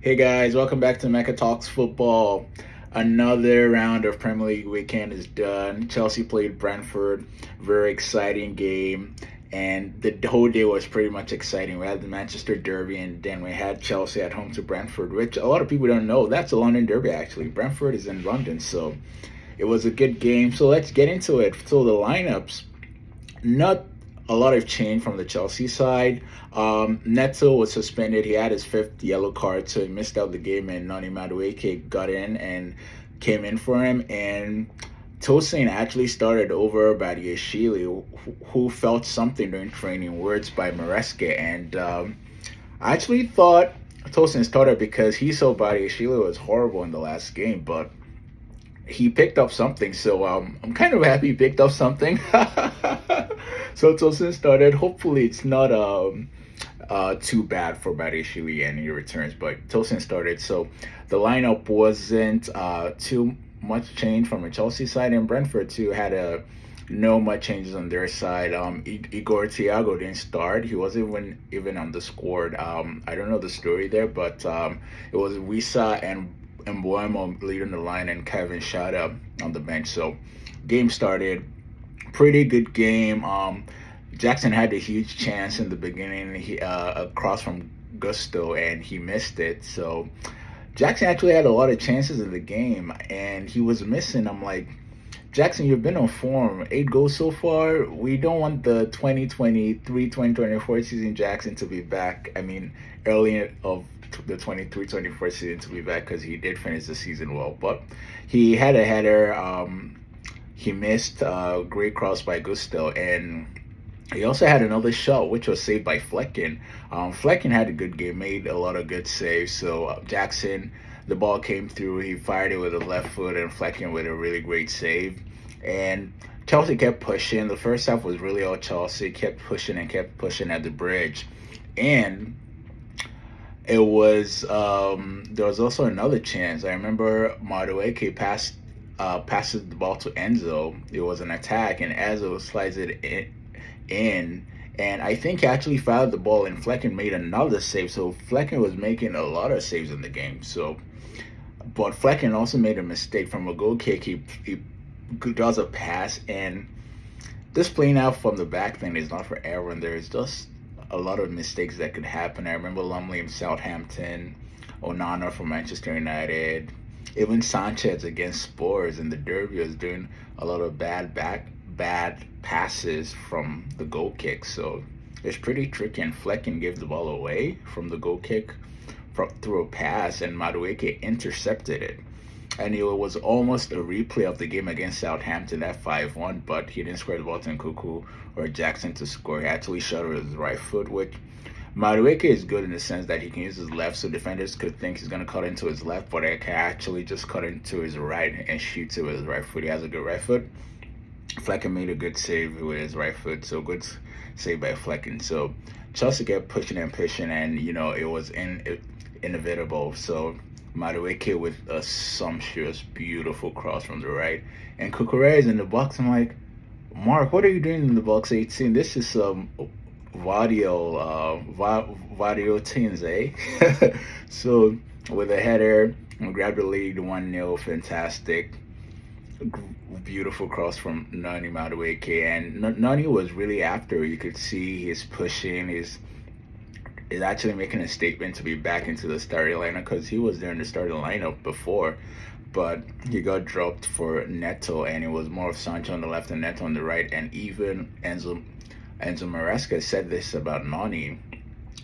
Hey guys, welcome back to Mecca Talks Football. Another round of Premier League weekend is done. Chelsea played Brentford, very exciting game, and the whole day was pretty much exciting. We had the Manchester Derby, and then we had Chelsea at home to Brentford, which a lot of people don't know. That's a London Derby actually. Brentford is in London, so it was a good game. So let's get into it. So the lineups, not a lot of change from the Chelsea side. Neto was suspended. He had his fifth yellow card, so he missed out the game, and Nani Madueke got in and came in for him. And Tosin actually started over Badiashile, who felt something during training, words by Maresca. And I actually thought Tosin started because he saw Badiashile was horrible in the last game, but he picked up something. So I'm kind of happy he picked up something. So Tosin started. Hopefully, it's not too bad for Badishili and he returns, but Tosin started. So the lineup wasn't too much change from a Chelsea side, and Brentford too had a no much changes on their side. Igor Thiago didn't start. He wasn't even on the squad. I don't know the story there, but it was Wisa and Buemo leading the line and Kevin Shada on the bench. So game started. Pretty good game. Jackson had a huge chance in the beginning. He across from Gusto and he missed it. So Jackson actually had a lot of chances in the game and he was missing. I'm like, Jackson, you've been on form. 8 goals so far. We don't want the 2023-2024 season Jackson to be back. I mean, early of the 23-24 season to be back because he did finish the season well. But he had a header. He missed a great cross by Gusto. And he also had another shot, which was saved by Flecken. Flecken had a good game, made a lot of good saves. So Jackson, the ball came through. He fired it with a left foot, and Flecken with a really great save. And Chelsea kept pushing. The first half was really all Chelsea. Kept pushing and kept pushing at the bridge. And it was there was also another chance. I remember Madueke passes the ball to Enzo. It was an attack, and Enzo slides it in, and I think he actually fouled the ball, and Flecken made another save. So Flecken was making a lot of saves in the game. So, but Flecken also made a mistake from a goal kick. He does a pass, and this playing out from the back thing is not for everyone. There's just a lot of mistakes that could happen. I remember Lumley in Southampton, Onana from Manchester United, even Sanchez against Spurs in the Derby was doing a lot of bad passes from the goal kick. So it's pretty tricky. And Flecken gave the ball away from the goal kick through a pass, and Madueke intercepted it. And it was almost a replay of the game against Southampton at 5-1, but he didn't square the ball to Nkuku or Jackson to score. He actually shot it with his right foot, which Madueke is good in the sense that he can use his left, so defenders could think he's going to cut into his left, but he can actually just cut into his right and shoot it with his right foot. He has a good right foot. Flecken made a good save with his right foot, so good save by Flecken. So Chelsea kept pushing and pushing, and it was inevitable. So Madueke with a sumptuous, beautiful cross from the right, and Cucurella is in the box. I'm like, Mark, what are you doing in the box 18? This is some Vadio teams, eh? So with a header, grab the lead 1-0, fantastic. Beautiful cross from Nani Madueke, and Nani was really after. You could see he's pushing, is actually making a statement to be back into the starting lineup because he was there in the starting lineup before, but he got dropped for Neto, and it was more of Sancho on the left and Neto on the right. And even Enzo Maresca said this about Nani,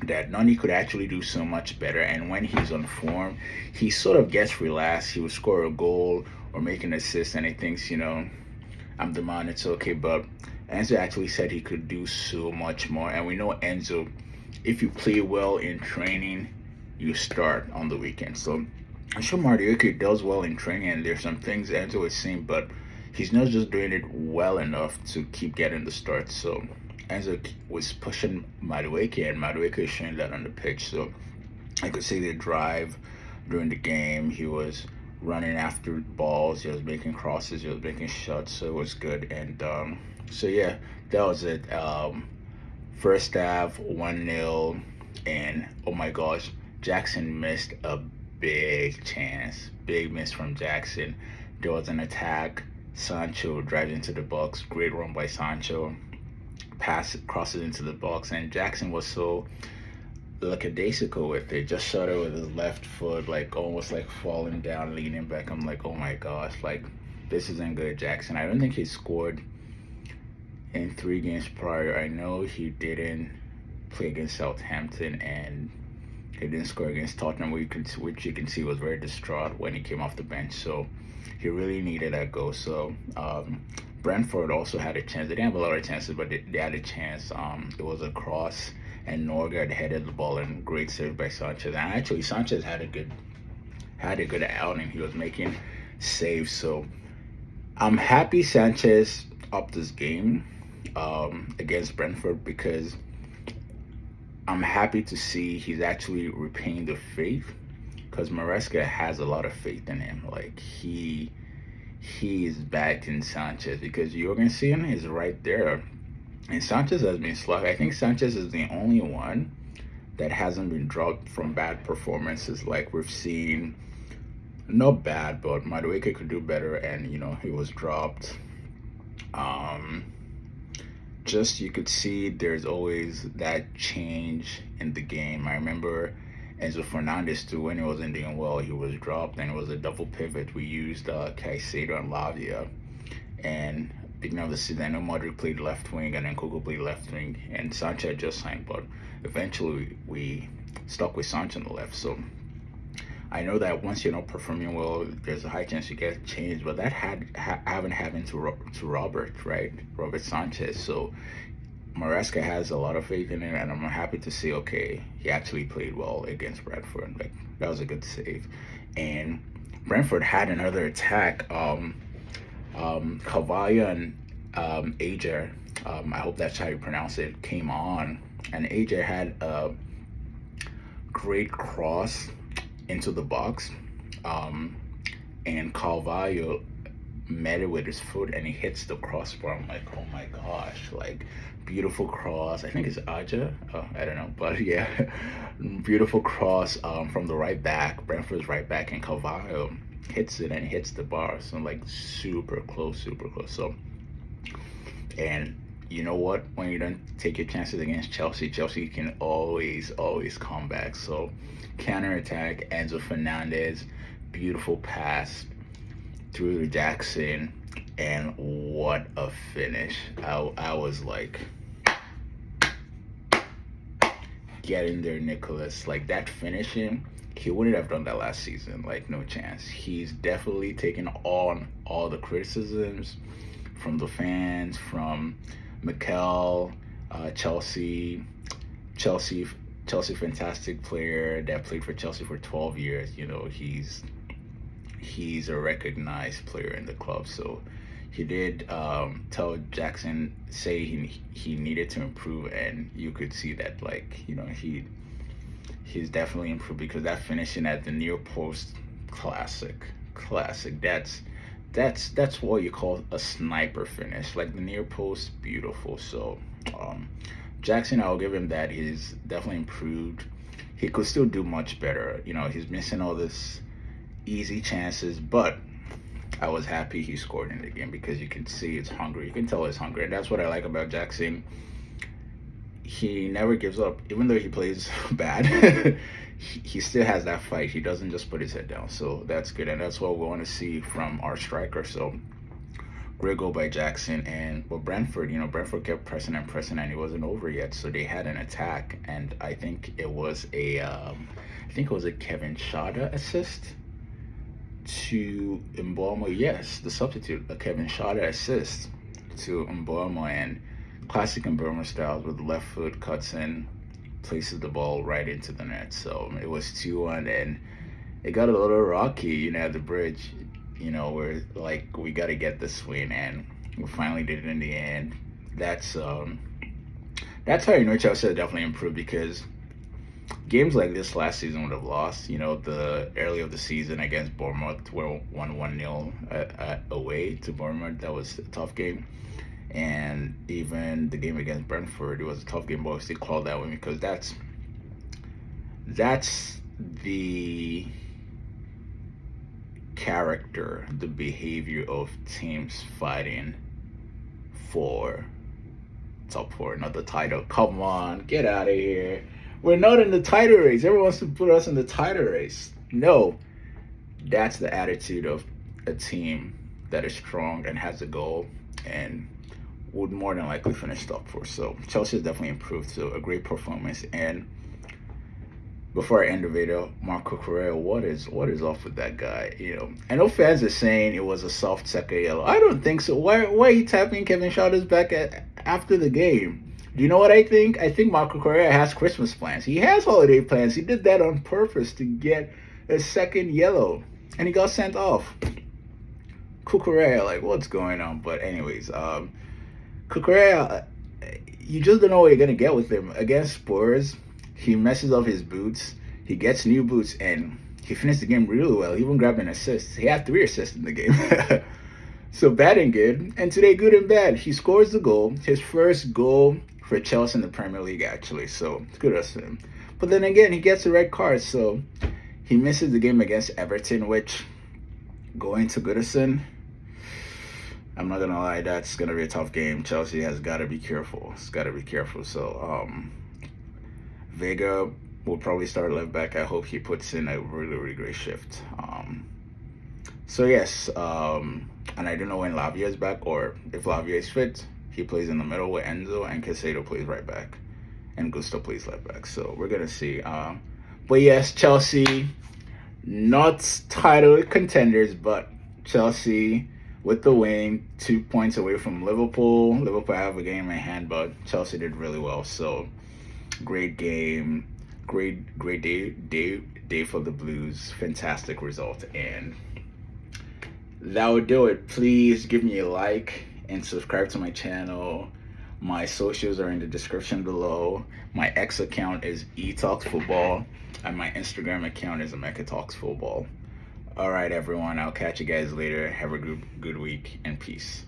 that Nani could actually do so much better, and when he's on form, he sort of gets relaxed. He would score a goal or make an assist, and he thinks, I'm the man, it's okay. But Enzo actually said he could do so much more, and we know Enzo, if you play well in training, you start on the weekend. So I'm sure Madueke does well in training, and there's some things Enzo is saying, but he's not just doing it well enough to keep getting the start. So Enzo was pushing Madueke, and Madueke is showing that on the pitch. So I could see the drive during the game. He was running after balls. He was making crosses. He was making shots. So it was good. And so yeah, that was it. First half 1-0, and oh my gosh, Jackson missed a big chance. Big miss from Jackson. There was an attack. Sancho drives into the box. Great run by Sancho. Pass crosses into the box, and Jackson was so lackadaisical with it. Just shot it with his left foot, like almost like falling down, leaning back. I'm like, oh my gosh, like this isn't good, Jackson. I don't think he scored in 3 games prior. I know he didn't play against Southampton, and he didn't score against Tottenham, which you can see was very distraught when he came off the bench. So he really needed that goal. So Brentford also had a chance. They didn't have a lot of chances, but they had a chance. It was a cross, and Norgard headed the ball, and great save by Sanchez. And actually, Sanchez had a good outing. He was making saves. So I'm happy Sanchez upped this game against Brentford, because I'm happy to see he's actually repaying the faith, because Maresca has a lot of faith in him. Like he's backed in Sanchez, because Jorgensen is right there, and Sanchez has been slugged. I think Sanchez is the only one that hasn't been dropped from bad performances. Like we've seen, not bad, but Madueke could do better, and he was dropped. Just you could see there's always that change in the game. I remember Enzo Fernandez too, when he wasn't doing well, he was dropped, and it was a double pivot. We used Caicedo and Lavia, and beginning of the season, I know Modric played left wing, and then Coco played left wing, and Sancho had just signed, but eventually we stuck with Sancho on the left. So I know that once you're not performing well, there's a high chance you get changed, but that haven't happened to Robert, right? Robert Sanchez. So Maresca has a lot of faith in him, and I'm happy to see, okay, he actually played well against Brentford. Like that was a good save. And Brentford had another attack. Carvalho and Ager, I hope that's how you pronounce it, came on, and Ager had a great cross into the box, and Carvalho met it with his foot, and he hits the crossbar. I'm like, oh my gosh, like beautiful cross. I think it's Aja. I don't know, but yeah, beautiful cross from the right back, Brentford's right back, and Carvalho hits it and hits the bar. So like super close. So, and you know what? When you don't take your chances against Chelsea can always come back. So counter attack, Enzo Fernandez, beautiful pass through to Jackson, and what a finish. I was like, get in there, Nicholas. Like that finishing, he wouldn't have done that last season. Like no chance. He's definitely taken on all the criticisms from the fans, from Mikel, Chelsea, fantastic player that played for Chelsea for 12 years. He's a recognized player in the club. So he did tell Jackson, say he needed to improve, and you could see that, like, he's definitely improved, because that finishing at the near post, classic. That's what you call a sniper finish. Like the near post, beautiful. So Jackson, I'll give him that. He's definitely improved. He could still do much better. He's missing all this easy chances, but I was happy he scored in the game, because you can see it's hungry. You can tell it's hungry, and that's what I like about Jackson. He never gives up, even though he plays bad. he still has that fight. He doesn't just put his head down. So that's good, and that's what we want to see from our striker. So great goal by Jackson. But Brentford kept pressing, and it wasn't over yet. So they had an attack, and I think it was a Kevin Schade assist to Mbeumo. Yes, the substitute, a Kevin Schade assist to Mbeumo, and classic Mbeumo styles, with the left foot cuts in, places the ball right into the net. So it was 2-1, and it got a little rocky, at the bridge. We're like, we got to get this win, and we finally did it in the end. That's how Chelsea has definitely improved, because games like this last season would have lost. The early of the season against Bournemouth, were 1-0 away to Bournemouth. That was a tough game. And even the game against Brentford, it was a tough game, but we still called that one, because the character, the behavior of teams fighting for top four, not the title. Come on, get out of here. We're not in the title race. Everyone wants to put us in the title race. No, that's the attitude of a team that is strong and has a goal and would more than likely finish top four. So Chelsea has definitely improved. So a great performance. And before I end the video, Marco Correa, what is off with that guy? I know fans are saying it was a soft second yellow. I don't think so. Why are you tapping Kevin Schauder's back after the game? Do you know what I think? I think Marco Correa has Christmas plans. He has holiday plans. He did that on purpose to get a second yellow, and he got sent off. Cucurella, like, what's going on? But anyways, Cucurella, you just don't know what you're gonna get with him against Spurs. He messes up his boots. He gets new boots, and he finished the game really well. He even grabbed an assist. He had 3 assists in the game. So bad and good. And today, good and bad. He scores the goal. His first goal for Chelsea in the Premier League, actually. So it's good as him. But then again, he gets a red card. So he misses the game against Everton, which, going to Goodison, I'm not going to lie, that's going to be a tough game. Chelsea has got to be careful. It's got to be careful. So, Vega will probably start left back. I hope he puts in a really, really great shift. So yes, and I don't know when Lavia is back, or if Lavia is fit, he plays in the middle with Enzo, and Caicedo plays right back, and Gusto plays left back. So we're gonna see. But yes, Chelsea, not title contenders, but Chelsea with the win, 2 points away from Liverpool. Liverpool have a game in hand, but Chelsea did really well. So great game, great day for the Blues. Fantastic result, and that would do it. Please give me a like and subscribe to my channel. My socials are in the description below. My X account is etalksfootball, and my Instagram account is etalksfootball. All right, everyone. I'll catch you guys later. Have a good week, and peace.